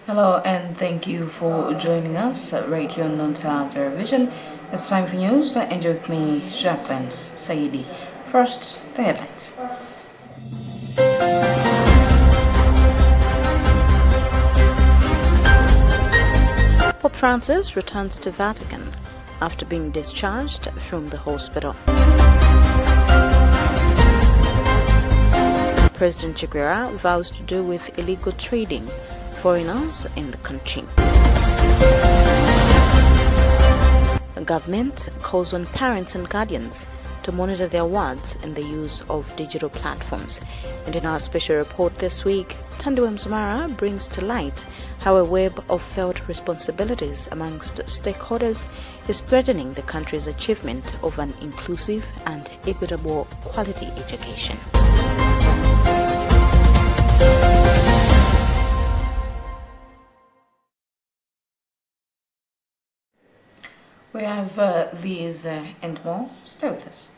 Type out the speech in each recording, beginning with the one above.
Hello and thank you for joining us at Radio Luntha Television. It's time for news and with me, Jacqueline Saidi. First, the headlines. Pope Francis returns to Vatican after being discharged from the hospital. President Chiguera vows to do with illegal trading foreigners in the country. The government calls on parents and guardians to monitor their words and the use of digital platforms. And in our special report this week, Tandiwe Mzumara brings to light how a web of felt responsibilities amongst stakeholders is threatening the country's achievement of an inclusive and equitable quality education. We have these and more. Stay with us.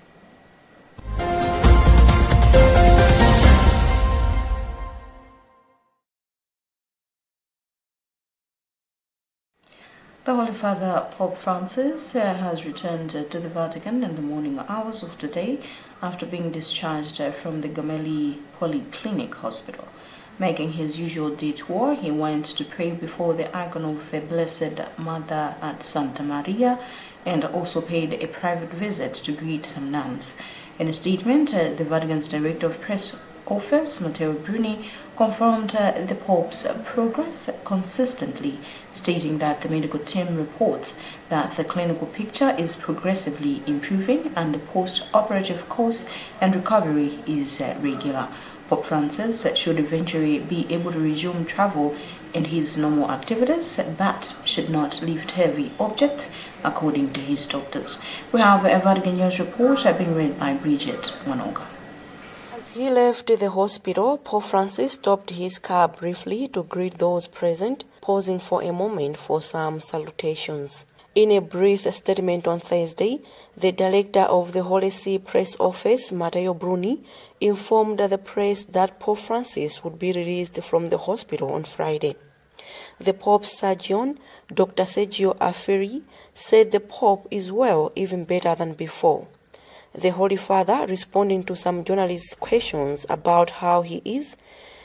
The Holy Father Pope Francis has returned to the Vatican in the morning hours of today after being discharged from the Gemelli Polyclinic Hospital. Making his usual detour, he went to pray before the icon of the Blessed Mother at Santa Maria and also paid a private visit to greet some nuns. In a statement, the Vatican's Director of Press Office, Matteo Bruni, confirmed the Pope's progress consistently, stating that the medical team reports that the clinical picture is progressively improving and the post-operative course and recovery is regular. Pope Francis should eventually be able to resume travel in his normal activities, but should not lift heavy objects, according to his doctors. We have a Vatican News report being read by Bridget Wanoga. As he left the hospital, Pope Francis stopped his car briefly to greet those present, pausing for a moment for some salutations. In a brief statement on Thursday, the director of the Holy See Press Office, Matteo Bruni, informed the press that Pope Francis would be released from the hospital on Friday. The Pope's surgeon, Dr. Sergio Afferi, said the Pope is well, even better than before. The Holy Father, responding to some journalists' questions about how he is,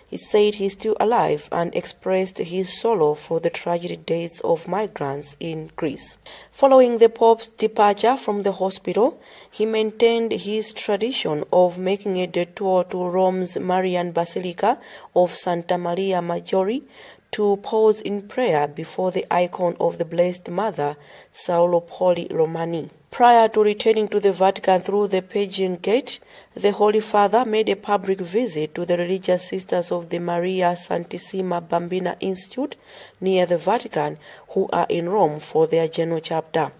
he said he is still alive and expressed his sorrow for the tragic deaths of migrants in Greece. Following the Pope's departure from the hospital, he maintained his tradition of making a detour to Rome's Marian Basilica of Santa Maria Maggiore to pause in prayer before the icon of the Blessed Mother, Saulo Poli Romani. Prior to returning to the Vatican through the Pagan Gate, the Holy Father made a public visit to the religious sisters of the Maria Santissima Bambina Institute near the Vatican, who are in Rome for their Genoa chapter.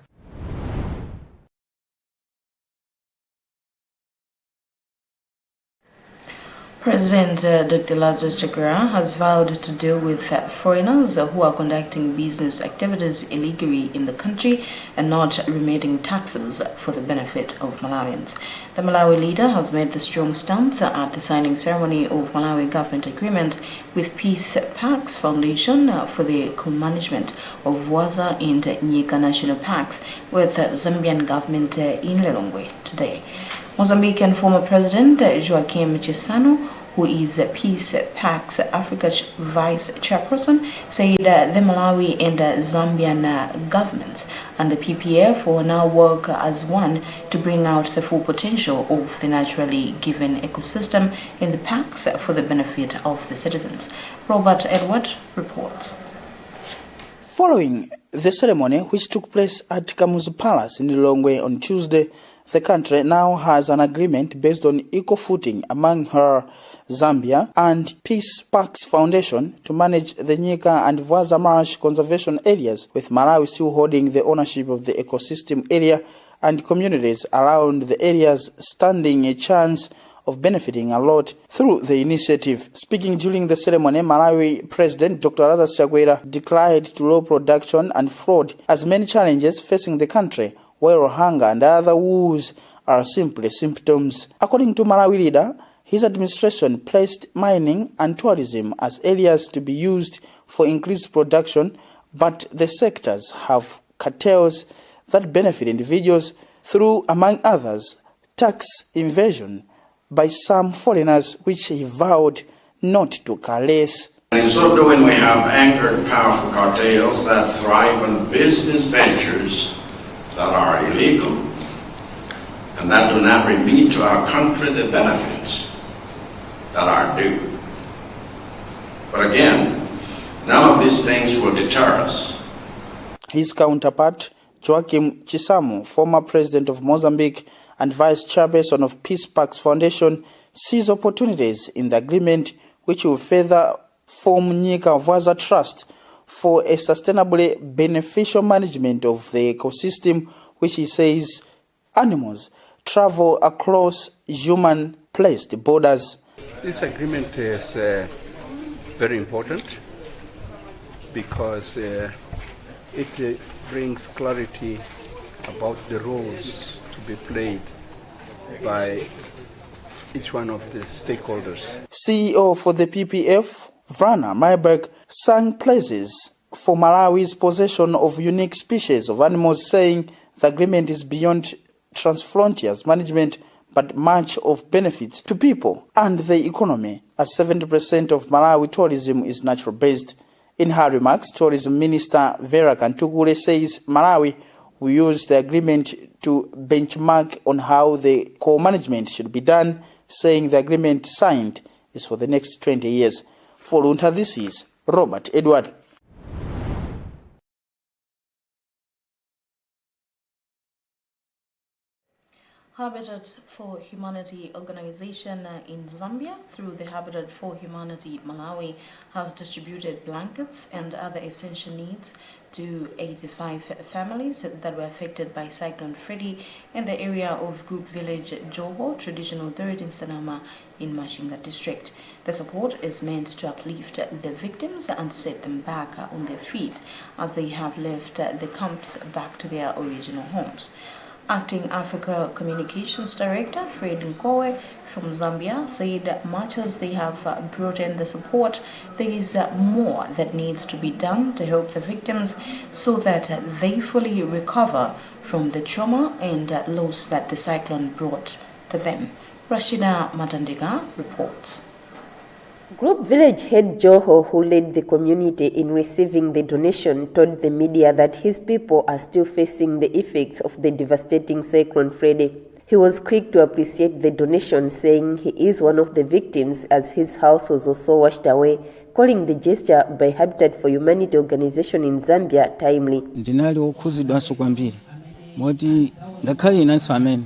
President Dr. Lazarus Chakwera has vowed to deal with foreigners who are conducting business activities illegally in the country and not remitting taxes for the benefit of Malawians. The Malawi leader has made the strong stance at the signing ceremony of Malawi government agreement with Peace Parks Foundation for the co-management of Waza and Nyika national parks with Zambian government in Lilongwe today. Mozambican former President Joaquim Chissano, who is Peace Parks Africa's vice chairperson, said the Malawi and Zambian governments and the PPF will now work as one to bring out the full potential of the naturally given ecosystem in the parks for the benefit of the citizens. Robert Edward reports. Following the ceremony, which took place at Kamuzu Palace in Lilongwe on Tuesday, the country now has an agreement based on equal footing among her, Zambia, and Peace Parks Foundation to manage the Nyika and Vaza Marsh conservation areas, with Malawi still holding the ownership of the ecosystem area and communities around the areas standing a chance of benefiting a lot through the initiative. Speaking during the ceremony, Malawi President Dr. Lazarus Chakwera declared to low production and fraud as many challenges facing the country, where hunger and other woes are simply symptoms. According to Malawi leader, his administration placed mining and tourism as areas to be used for increased production, but the sectors have cartels that benefit individuals through, among others, tax evasion by some foreigners, which he vowed not to caress. In so doing, we have anchored powerful cartels that thrive on business ventures that are illegal and that do not remit to our country the benefits that are due. But again, none of these things will deter us. His counterpart, Joaquim Chissamo, former president of Mozambique and vice chairperson of Peace Parks Foundation, sees opportunities in the agreement which will further form Nyika Vaza Trust for a sustainably beneficial management of the ecosystem, which he says animals travel across human-placed borders. This agreement is very important because it brings clarity about the roles to be played by each one of the stakeholders. CEO for the PPF, Vrana Myberg, sang praises for Malawi's possession of unique species of animals, saying the agreement is beyond transfrontiers management but much of benefits to people and the economy, as 70% of Malawi tourism is natural-based. In her remarks, Tourism Minister Vera Kantugure says Malawi will use the agreement to benchmark on how the co-management should be done, saying the agreement signed is for the next 20 years. For Luntha, this is Robert Edward. Habitat for Humanity organization in Zambia, through the Habitat for Humanity Malawi, has distributed blankets and other essential needs to 85 families that were affected by Cyclone Freddy in the area of Group Village Joho, Traditional Authority in Sanama in Mashinga district. The support is meant to uplift the victims and set them back on their feet as they have left the camps back to their original homes. Acting Africa Communications Director Fred Nkowe from Zambia said much as they have brought in the support, there is more that needs to be done to help the victims so that they fully recover from the trauma and loss that the cyclone brought to them. Rashida Matandiga reports. Group Village head Joho, who led the community in receiving the donation, told the media that his people are still facing the effects of the devastating Cyclone Freddy. He was quick to appreciate the donation, saying he is one of the victims as his house was also washed away, calling the gesture by Habitat for Humanity organization in Zambia timely. Ndinali okuzidwa kwambiri moti ngakhale inanso amene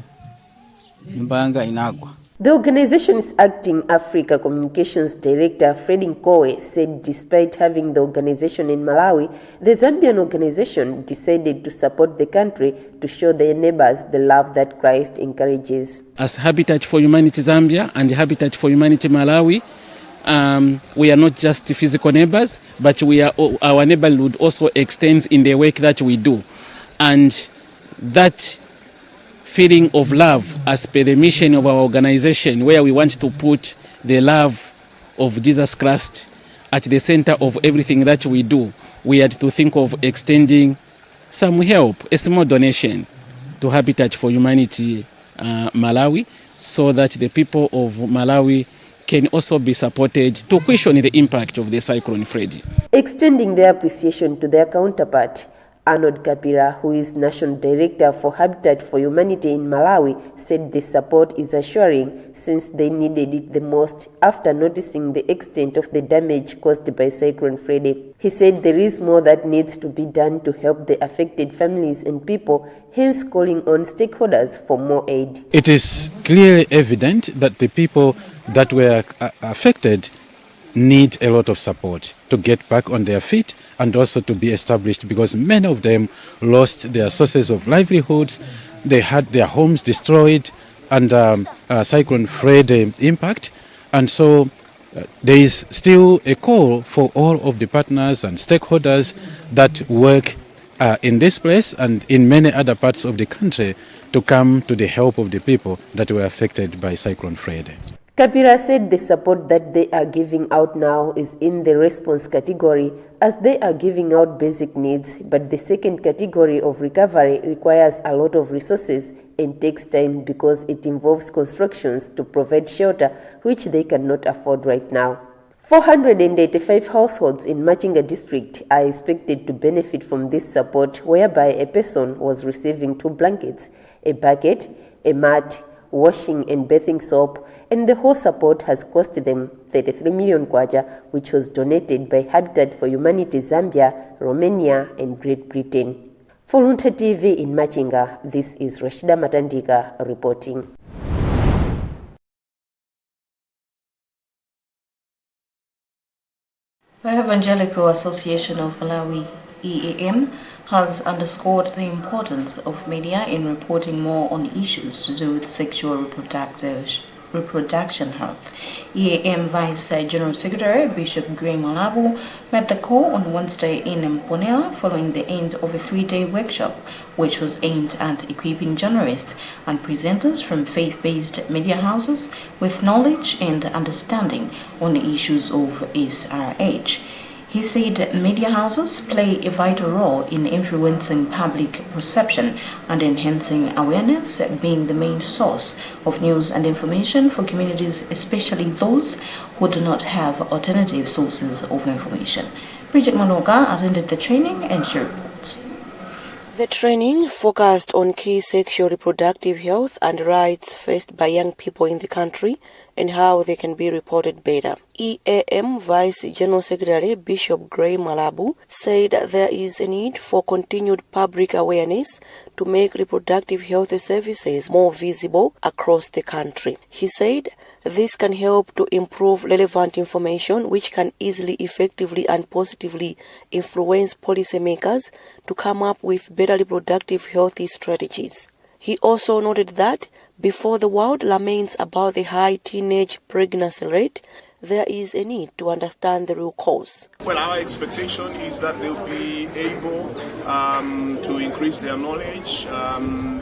nyumba yanga inagwa. The organization's acting Africa Communications Director, Fred Nkowe, said despite having the organization in Malawi, the Zambian organization decided to support the country to show their neighbors the love that Christ encourages. As Habitat for Humanity Zambia and Habitat for Humanity Malawi, we are not just physical neighbors, but our neighborhood also extends in the work that we do. And that feeling of love as per the mission of our organization, where we want to put the love of Jesus Christ at the center of everything that we do, we had to think of extending some help, a small donation to Habitat for Humanity Malawi, so that the people of Malawi can also be supported to cushion the impact of the Cyclone Freddy. Extending their appreciation to their counterpart, Arnold Kapira, who is National Director for Habitat for Humanity in Malawi, said the support is assuring since they needed it the most after noticing the extent of the damage caused by Cyclone Freddy. He said there is more that needs to be done to help the affected families and people, hence calling on stakeholders for more aid. It is clearly evident that the people that were affected need a lot of support to get back on their feet and also to be established, because many of them lost their sources of livelihoods. They had their homes destroyed under Cyclone Freddy impact, and so there is still a call for all of the partners and stakeholders that work in this place and in many other parts of the country to come to the help of the people that were affected by Cyclone Freddy. Kapira said the support that they are giving out now is in the response category, as they are giving out basic needs, but the second category of recovery requires a lot of resources and takes time because it involves constructions to provide shelter, which they cannot afford right now. 485 households in Machinga district are expected to benefit from this support, whereby a person was receiving 2 blankets, a bucket, a mat, washing and bathing soap, and the whole support has cost them 33 million kwacha, which was donated by Habitat for Humanity Zambia, Romania, and Great Britain. For Luntha TV in Machinga, this is Rashida Matandika reporting. The Evangelical Association of Malawi, EAM, has underscored the importance of media in reporting more on issues to do with sexual reproduction health. EAM Vice General Secretary Bishop Grey Malabu met the call on Wednesday in Mponela following the end of a 3-day workshop, which was aimed at equipping journalists and presenters from faith-based media houses with knowledge and understanding on issues of SRH. He said media houses play a vital role in influencing public perception and enhancing awareness, being the main source of news and information for communities, especially those who do not have alternative sources of information. Bridget Manoga attended the training and she reports. The training focused on key sexual reproductive health and rights faced by young people in the country and how they can be reported better. EAM Vice General Secretary Bishop Grey Malabu said there is a need for continued public awareness to make reproductive health services more visible across the country. He said this can help to improve relevant information which can easily, effectively and positively influence policymakers to come up with better reproductive health strategies. He also noted that before the world laments about the high teenage pregnancy rate, there is a need to understand the real cause. Well, our expectation is that they'll be able to increase their knowledge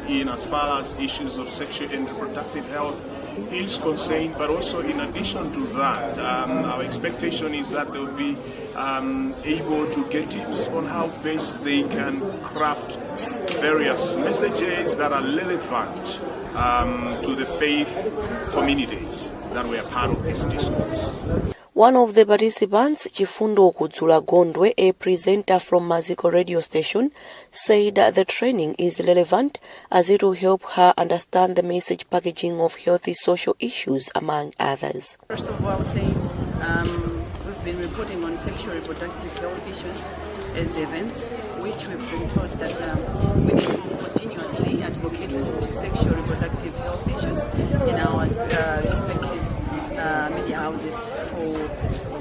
in as far as issues of sexual and reproductive health is concerned, but also in addition to that, our expectation is that they'll be able to get tips on how best they can craft various messages that are relevant to the faith communities that were part of this discourse. One of the participants, Chifundo Kudzula Gondwe, a presenter from Maziko radio station, said that the training is relevant as it will help her understand the message packaging of healthy social issues, among others. First of all, I would say we've been reporting on sexual reproductive health issues as events, which we've been taught that we need to continuously advocate for sexual reproductive health issues in our respective media houses for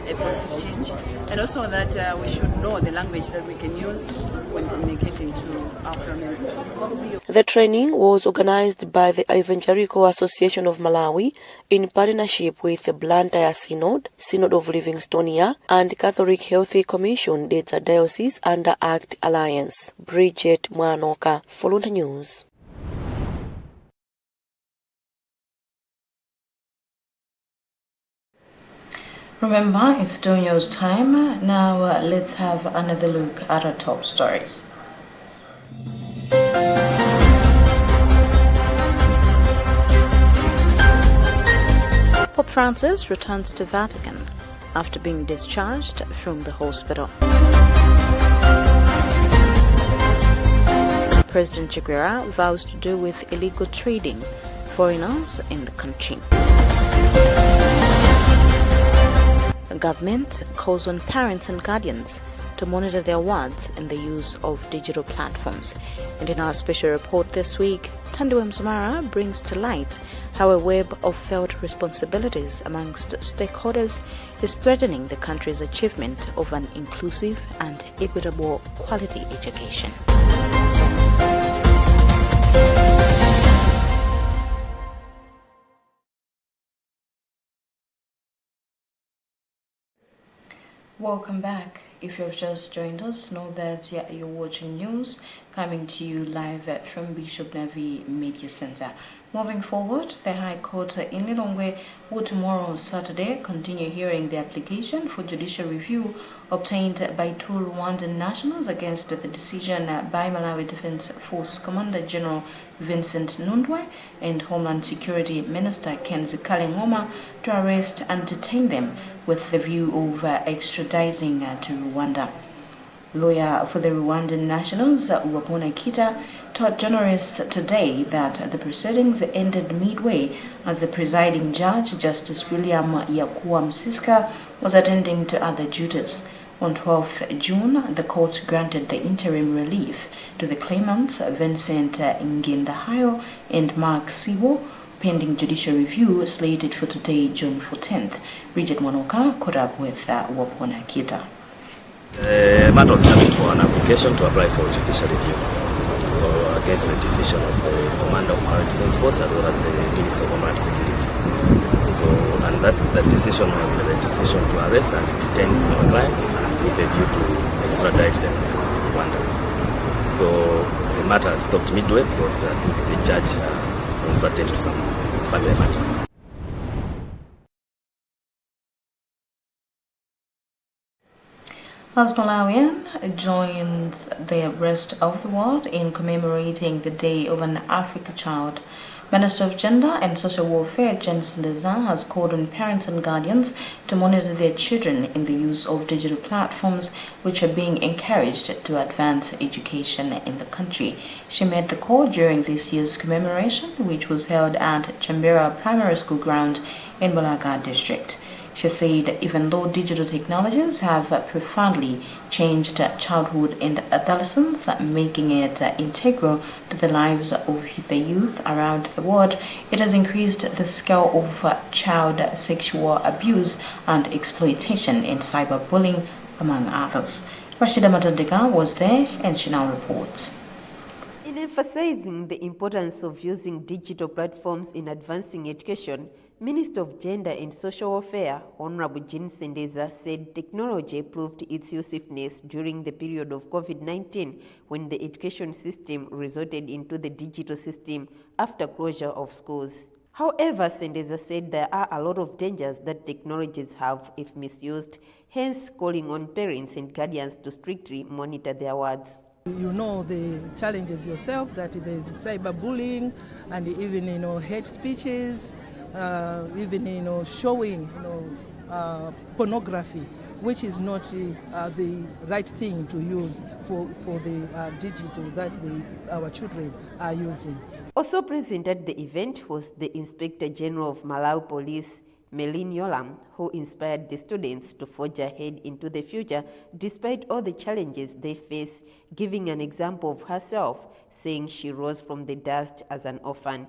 a positive change, and also that we should know the language that we can use when communicating to Afro-Americans. The training was organized by the Evangelical Association of Malawi in partnership with the Luntha Synod, Synod of Livingstonia, and Catholic Healthy Commission, Dedza Diocese under ACT Alliance. Bridget Mwanoka for Luntha News. Remember, it's Donyo's time. Now let's have another look at our top stories. Pope Francis returns to Vatican after being discharged from the hospital. President Chiguera vows to do with illegal trading foreigners in the country. The government calls on parents and guardians to monitor their words and the use of digital platforms. And in our special report this week, Tandiwe Mzumara brings to light how a web of felt responsibilities amongst stakeholders is threatening the country's achievement of an inclusive and equitable quality education. Welcome back. If you've just joined us, know that you're watching news coming to you live from Bishop Navi Media Center. Moving forward, the High Court in Lilongwe will tomorrow, Saturday, continue hearing the application for judicial review obtained by two Rwandan nationals against the decision by Malawi Defense Force Commander General Vincent Nundwe and Homeland Security Minister Kenzi Kalengoma to arrest and detain them with the view of extraditing to Rwanda. Lawyer for the Rwandan nationals, Wapona Kita, told journalists today that the proceedings ended midway as the presiding judge, Justice William Yakuwa Msiska, was attending to other duties. On 12th June, the court granted the interim relief to the claimants Vincent Ngendahayo and Mark Sibo, pending judicial review slated for today, June 14th. Bridget Monoka caught up with Wapona Kita. The matter was coming for an application to apply for judicial review against the decision of the Commander of Malawi Defense Force as well as the Minister of Homeland Security. So, and that decision was the decision to arrest and detain our clients with a view to extradite them to Rwanda. So the matter stopped midway because I think the judge was to attend to some family matter. As Malawian joins the rest of the world in commemorating the Day of an African Child, Minister of Gender and Social Welfare Jens Leza has called on parents and guardians to monitor their children in the use of digital platforms, which are being encouraged to advance education in the country. She made the call during this year's commemoration, which was held at Chambera Primary School ground in Bulaga district. She said even though digital technologies have profoundly changed childhood and adolescence, making it integral to the lives of the youth around the world, it has increased the scale of child sexual abuse and exploitation and cyberbullying, among others. Rashida Matandika was there and she now reports. In emphasizing the importance of using digital platforms in advancing education, Minister of Gender and Social Welfare, Honorable Jean Sendeza, said technology proved its usefulness during the period of COVID-19 when the education system resorted into the digital system after closure of schools. However, Sendeza said there are a lot of dangers that technologies have if misused, hence calling on parents and guardians to strictly monitor their words. You know the challenges yourself, that there is cyberbullying and even hate speeches, even showing pornography, which is not the right thing to use for the digital that our children are using. Also present at the event was the Inspector General of Malawi Police, Melin Yolam, who inspired the students to forge ahead into the future despite all the challenges they face, giving an example of herself, saying she rose from the dust as an orphan.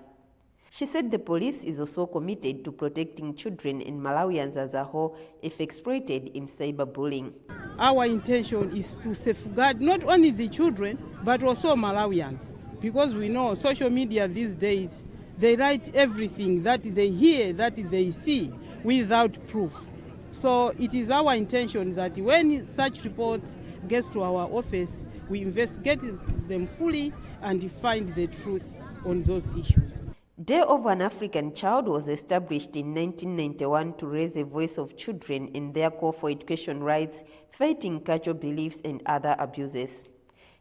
She said the police is also committed to protecting children and Malawians as a whole if exploited in cyberbullying. Our intention is to safeguard not only the children, but also Malawians, because we know social media these days, they write everything that they hear, that they see, without proof. So it is our intention that when such reports get to our office, we investigate them fully and find the truth on those issues. Day of an African Child was established in 1991 to raise the voice of children in their call for education rights, fighting cultural beliefs and other abuses.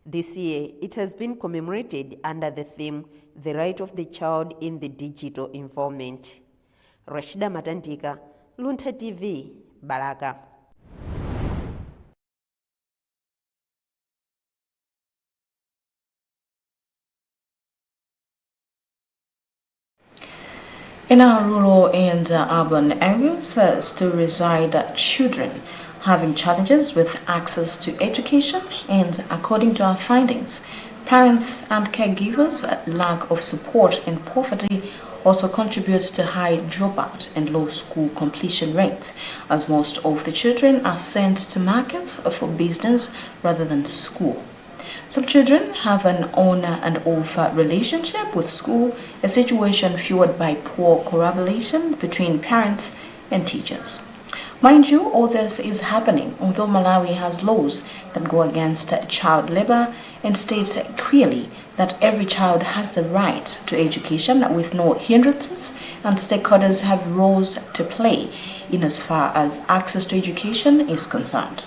This year, it has been commemorated under the theme, The Right of the Child in the Digital Environment. Rashida Matantika, Luntha TV, Balaga. In our rural and urban areas still reside children having challenges with access to education, and according to our findings, parents and caregivers' lack of support and poverty also contributes to high dropout and low school completion rates, as most of the children are sent to markets for business rather than school. Some children have an on and off relationship with school, a situation fueled by poor collaboration between parents and teachers. Mind you, all this is happening although Malawi has laws that go against child labor and states clearly that every child has the right to education with no hindrances, and stakeholders have roles to play in as far as access to education is concerned.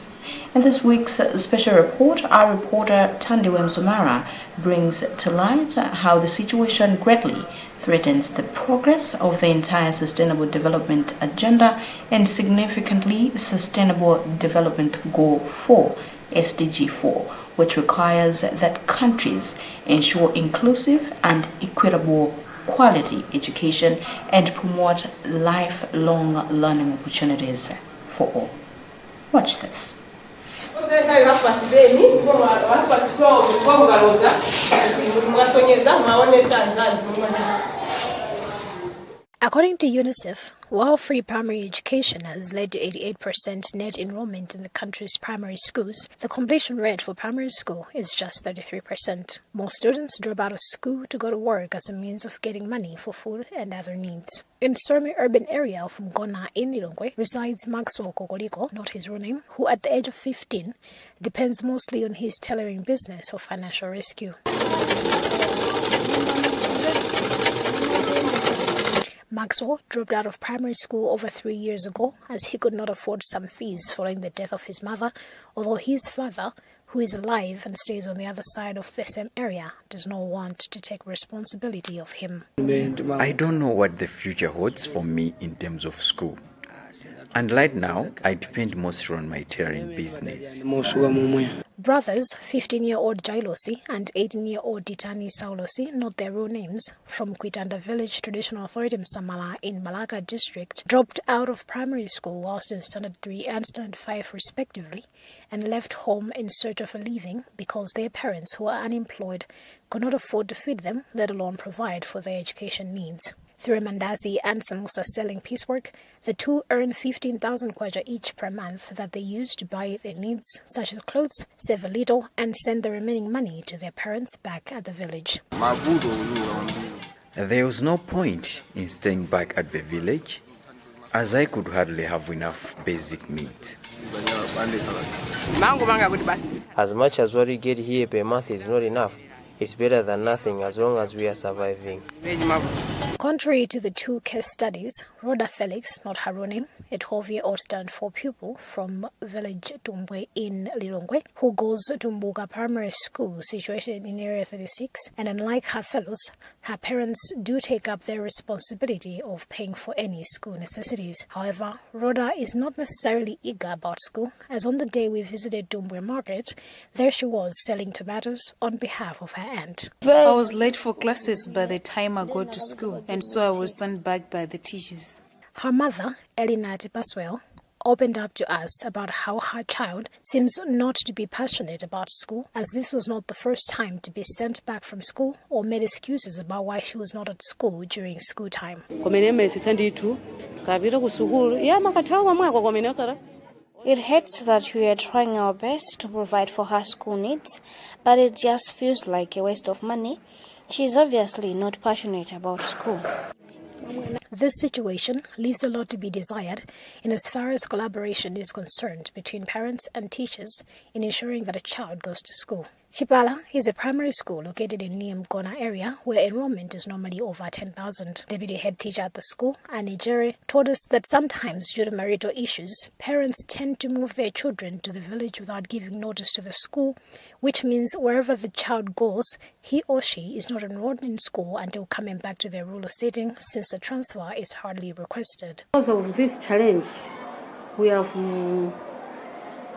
In this week's special report, our reporter Tandiwem Sumara brings to light how the situation greatly threatens the progress of the entire Sustainable Development Agenda and significantly Sustainable Development Goal 4, SDG 4, which requires that countries ensure inclusive and equitable quality education and promote lifelong learning opportunities for all. Watch this. According to UNICEF, while free primary education has led to 88% net enrollment in the country's primary schools, the completion rate for primary school is just 33%. Most students drop out of school to go to work as a means of getting money for food and other needs. In the semi-urban area of Mgona in Lilongwe resides Maxwell Kokoliko, not his real name, who at the age of 15 depends mostly on his tailoring business for financial rescue. Maxwell dropped out of primary school over 3 years ago as he could not afford some fees following the death of his mother, although his father, who is alive and stays on the other side of the same area, does not want to take responsibility of him. I don't know what the future holds for me in terms of school. And right now, I depend mostly on my tailoring business. Brothers 15-year-old Jailosi and 18-year-old Ditani Saulosi, not their real names, from Kwitanda Village Traditional Authority Msamala in Malaka District, dropped out of primary school whilst in Standard 3 and Standard 5 respectively, and left home in search of a living because their parents, who are unemployed, could not afford to feed them, let alone provide for their education needs. Through mandazi and samosa selling piecework, the two earn 15,000 kwacha each per month that they use to buy their needs, such as clothes, save a little, and send the remaining money to their parents back at the village. There was no point in staying back at the village, as I could hardly have enough basic needs. As much as what we get here per month is not enough, it's better than nothing as long as we are surviving. Contrary to the two case studies, Rhoda Felix, not her real name, a 12-year-old Standard 4 pupil from village Tumbwe in Lilongwe, who goes to Mbuga Primary School situated in Area 36, and unlike her fellows, her parents do take up their responsibility of paying for any school necessities. However, Rhoda is not necessarily eager about school, as on the day we visited Tumbwe Market, there she was selling tomatoes on behalf of her aunt. I was late for classes by the time I got to school, and so I was sent back by the teachers. Her mother, Elina Paswell, opened up to us about how her child seems not to be passionate about school, as this was not the first time to be sent back from school or made excuses about why she was not at school during school time. It hurts that we are trying our best to provide for her school needs, but it just feels like a waste of money. She's obviously not passionate about school. This situation leaves a lot to be desired in as far as collaboration is concerned between parents and teachers in ensuring that a child goes to school. Chipala is a primary school located in Niamgona area where enrollment is normally over 10,000. Deputy head teacher at the school, Annie Jerry, told us that sometimes due to marital issues, parents tend to move their children to the village without giving notice to the school, which means wherever the child goes, he or she is not enrolled in school until coming back to their rural setting, since the transfer is hardly requested. Because of this challenge, we have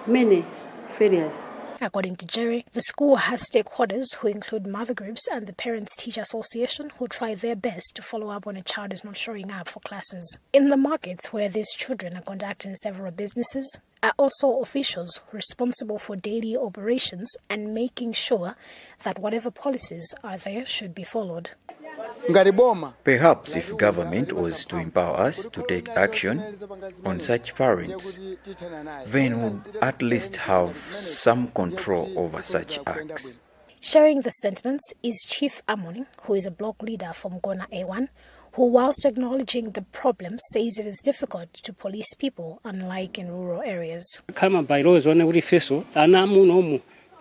many failures. According to Jerry, the school has stakeholders who include mother groups and the Parents-Teacher Association who try their best to follow up when a child is not showing up for classes. In the markets where these children are conducting several businesses are also officials responsible for daily operations and making sure that whatever policies are there should be followed. Perhaps if government was to empower us to take action on such parents, then we'd at least have some control over such acts. Sharing the sentiments is Chief Amoni, who is a block leader from Gona A1, who, whilst acknowledging the problem, says it is difficult to police people, unlike in rural areas.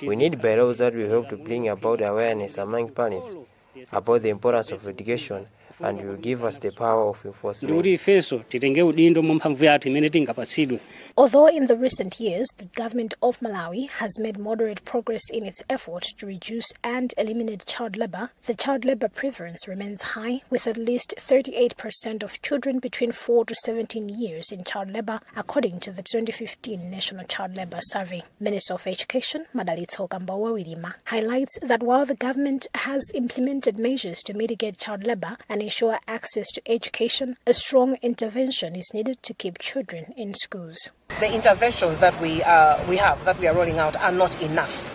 We need bylaws that will help to bring about awareness among parents about the importance of education and will give us the power of enforcement. Although in the recent years, the government of Malawi has made moderate progress in its effort to reduce and eliminate child labor, the child labor prevalence remains high, with at least 38% of children between 4 to 17 years in child labor, according to the 2015 National Child Labor Survey. Minister of Education, Madalitso Kambawa-Wilima, highlights that while the government has implemented measures to mitigate child labor and ensure access to education, a strong intervention is needed to keep children in schools. The interventions that we are rolling out are not enough.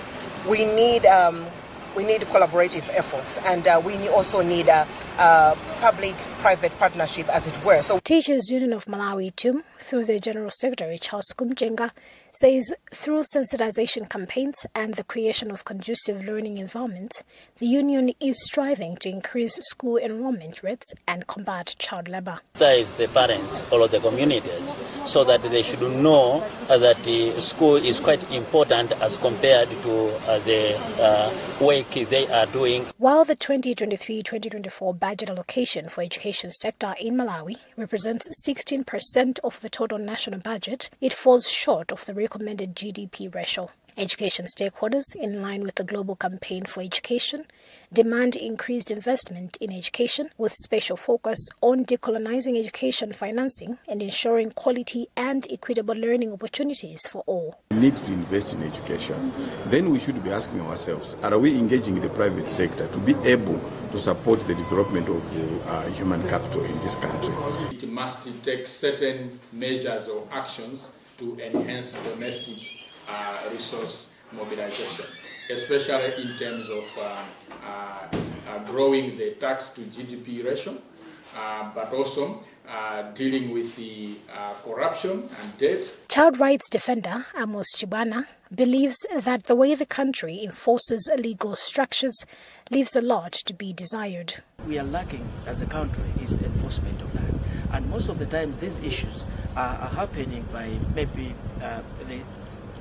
We need collaborative efforts, and we also need public-private partnership, as it were. So, Teachers Union of Malawi, TUM, through their General Secretary Charles Kumjenga, says through sensitization campaigns and the creation of conducive learning environments, the union is striving to increase school enrollment rates and combat child labor. Is the parents or the communities, so that they should know that the school is quite important as compared to the work they are doing. While the 2023-2024 budget allocation for education sector in Malawi represents 16% of the total national budget, it falls short of the recommended GDP ratio. Education stakeholders, in line with the Global Campaign for Education, demand increased investment in education with special focus on decolonizing education financing and ensuring quality and equitable learning opportunities for all. We need to invest in education. Then we should be asking ourselves, are we engaging the private sector to be able to support the development of human capital in this country? It must take certain measures or actions to enhance domestic resource mobilization, especially in terms of growing the tax to GDP ratio, but also dealing with the corruption and debt. Child rights defender Amos Chibana believes that the way the country enforces legal structures leaves a lot to be desired. We are lacking as a country is enforcement of that, and most of the times these issues are happening by maybe the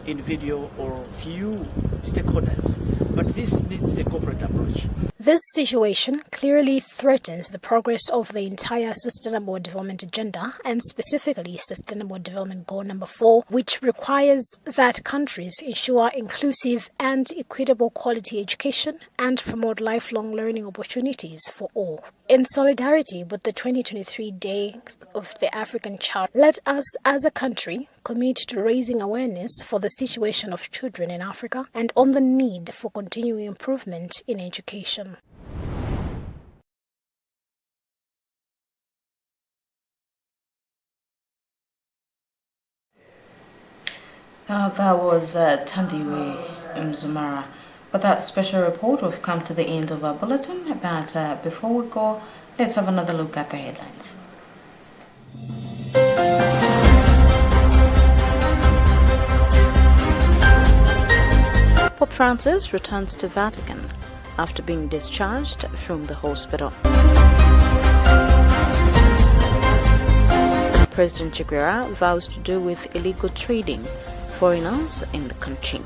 individual or few stakeholders, but this needs a corporate approach. This situation clearly threatens the progress of the entire Sustainable Development Agenda, and specifically Sustainable Development Goal number 4, which requires that countries ensure inclusive and equitable quality education and promote lifelong learning opportunities for all. In solidarity with the 2023 Day of the African Child, let us as a country commit to raising awareness for the situation of children in Africa and on the need for continuing improvement in education. That was Tandiwe Mzumara. With that special report, we've come to the end of our bulletin. But before we go, let's have another look at the headlines. Pope Francis returns to Vatican after being discharged from the hospital. President Che Guevara vows to do with illegal trading foreigners in the country.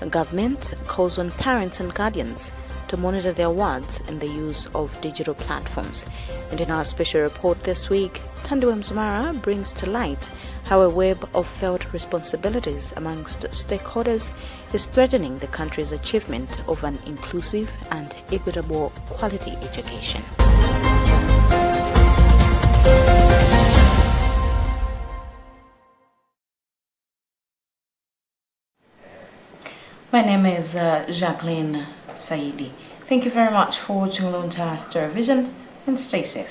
The government calls on parents and guardians to monitor their words and the use of digital platforms. And in our special report this week, Tandiwe Mzumara brings to light how a web of felt responsibilities amongst stakeholders is threatening the country's achievement of an inclusive and equitable quality education. My name is Jacqueline Saidi. Thank you very much for watching Luntha Television, and stay safe.